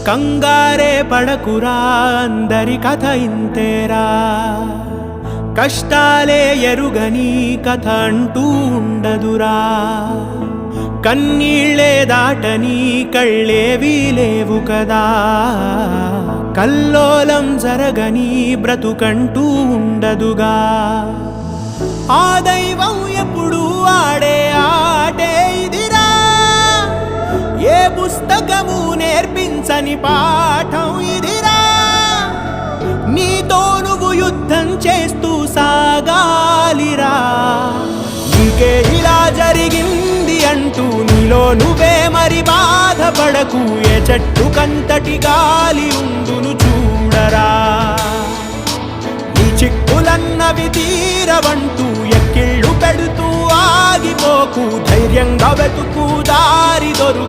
కంగారే పడకురా అందరి కథ ఇంతేరా, కష్టాలే ఎరుగని కథ అంటూ ఉండదురా, కన్నీళ్ళే దాటని కళ్ళేవీ లేవు కదా, కల్లోలం జరగని బ్రతుకంటూ ఉండదుగా, ఆ దైవం ఎప్పుడు ఆడే ఆటే ఇదిరా, ఏ పుస్తకము నేర్పించని పాఠం ఇదిరా, నీతో నువ్వు యుద్ధం చేస్తూ సాగాలిరా, నీకే ఇలా జరిగింది అంటూ నీలో నువ్వే మరి బాధపడకు, ఏ చెట్టు కంతటి గాలి ఉందును చూడరా, నీ చిక్కులన్నవి తీరవంటూ ఎక్కిళ్ళు పెడుతూ ఆగిపోకు, ధైర్యంగా వెతుకు దారి దొరుకు.